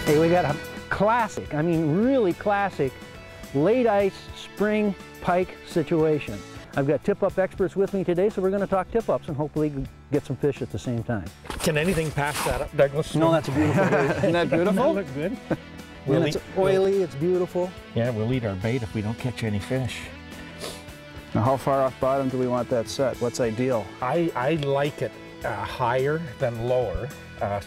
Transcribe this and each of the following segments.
Hey, we got a classic, I mean really classic, late ice spring pike situation. I've got tip-up experts with me today, so we're going to talk tip-ups and hopefully get some fish at the same time. Can anything pass that up, Douglas? No, that's a beautiful bait. Isn't that beautiful? Doesn't that look good? It's oily, it's beautiful. Yeah, we'll eat our bait if we don't catch any fish. Now, how far off bottom do we want that set? What's ideal? I like it higher than lower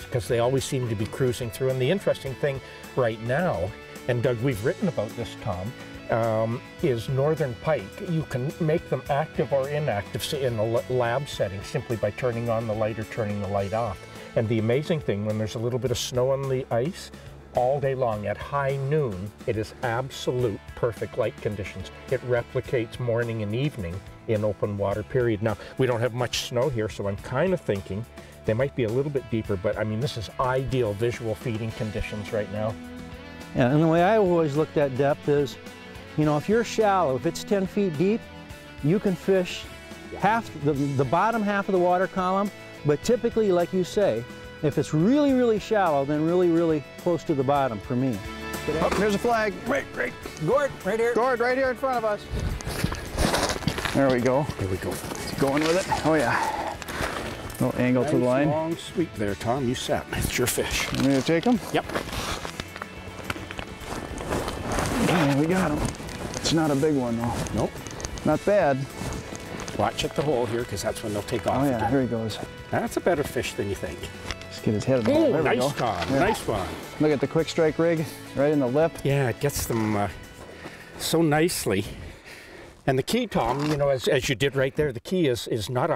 because they always seem to be cruising through. And the interesting thing right now, and Doug, we've written about this, Tom, is northern pike. You can make them active or inactive in a lab setting simply by turning on the light or turning the light off. And the amazing thing, when there's a little bit of snow on the ice, all day long at high noon, it is absolute perfect light conditions. It replicates morning and evening in open water period. Now, we don't have much snow here, so I'm kind of thinking they might be a little bit deeper, but I mean, this is ideal visual feeding conditions right now. Yeah, and the way I always looked at depth is, you know, if you're shallow, if it's 10 feet deep, you can fish half, the bottom half of the water column, but typically, like you say, if it's really, really shallow, then really, really close to the bottom for me. Oh, here's a flag. Right. Gord, right here. Gord, right here in front of us. There we go. Here we go. It's going with it. Oh yeah. No angle to the line. Long sweep there, Tom. You set. It's your fish. You ready to take him? Yep. Yeah, we got him. It's not a big one though. Nope. Not bad. Watch at the hole here, because that's when they'll take off. Oh yeah, again. here he goes. That's a better fish than you think. Let's get his head in the hole. Oh, There we nice, go. Tom. Yeah. Nice one. Look at the quick strike rig right in the lip. Yeah, it gets them so nicely. And the key, Tom, you know, as you did right there, the key is not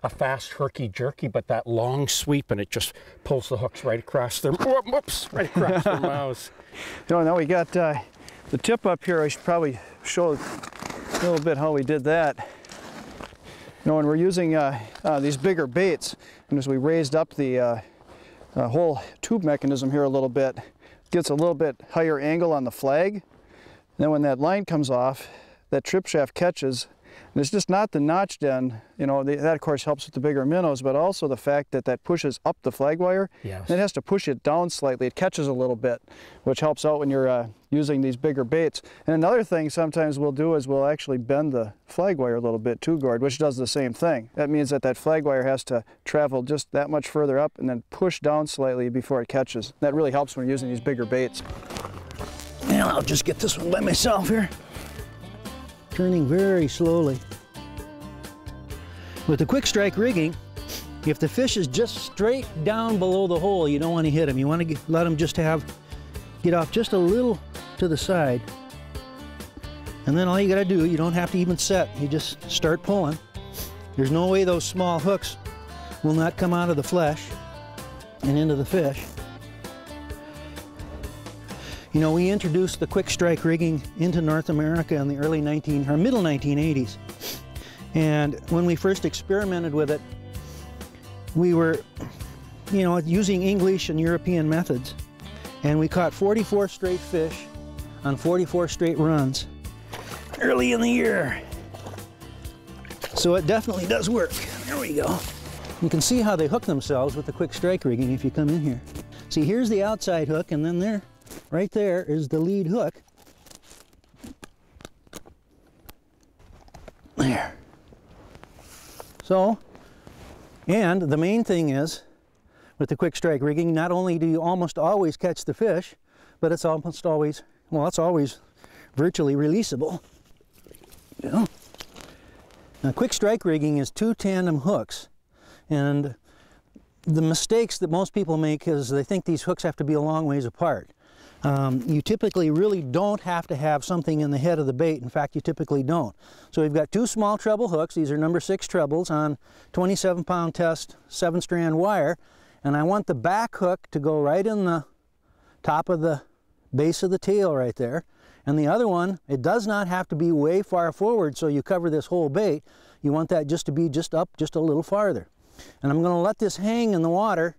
a fast herky-jerky, but that long sweep, and it just pulls the hooks right across their, whoops, right across their mouths. You know, now we got the tip up here. I should probably show a little bit how we did that. You know, when we're using these bigger baits, and as we raised up the whole tube mechanism here a little bit, it gets a little bit higher angle on the flag. And then when that line comes off, that trip shaft catches, and it's just not the notched end, you know, that of course helps with the bigger minnows, but also the fact that that pushes up the flag wire. Yes. And it has to push it down slightly. It catches a little bit, which helps out when you're using these bigger baits. And another thing sometimes we'll do is we'll actually bend the flag wire a little bit too, Gord, which does the same thing. That means that that flag wire has to travel just that much further up and then push down slightly before it catches. That really helps when you're using these bigger baits. And I'll just get this one by myself here. Turning very slowly. With the quick strike rigging, if the fish is just straight down below the hole, you don't want to hit him. You want to let him just get off just a little to the side. And then all you got to do, you don't have to even set, you just start pulling. There's no way those small hooks will not come out of the flesh and into the fish. You know, we introduced the quick strike rigging into North America in the middle 1980s. And when we first experimented with it, we were, you know, using English and European methods. And we caught 44 straight fish on 44 straight runs early in the year. So it definitely does work. There we go. You can see how they hook themselves with the quick strike rigging if you come in here. See, here's the outside hook, and then there, right there is the lead hook. There. So, and the main thing is, with the quick strike rigging, not only do you almost always catch the fish, but it's almost always, well, it's always virtually releasable. You know? Now, quick strike rigging is 2 tandem hooks, and the mistakes that most people make is they think these hooks have to be a long ways apart. You typically really don't have to have something in the head of the bait. In fact, you typically don't. So we've got 2 small treble hooks. These are number 6 trebles on 27-pound test 7-strand wire. And I want the back hook to go right in the top of the base of the tail right there. And the other one, it does not have to be way far forward so you cover this whole bait. You want that just to be just up just a little farther. And I'm going to let this hang in the water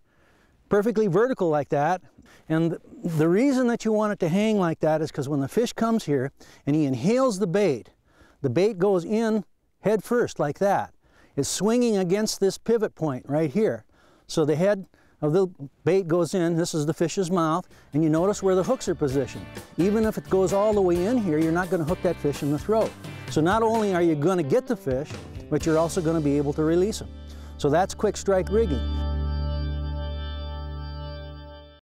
perfectly vertical like that. And the reason that you want it to hang like that is because when the fish comes here and he inhales the bait goes in head first like that. It's swinging against this pivot point right here. So the head of the bait goes in. This is the fish's mouth, and you notice where the hooks are positioned. Even if it goes all the way in here, you're not going to hook that fish in the throat. So not only are you going to get the fish, but you're also going to be able to release them. So that's quick strike rigging.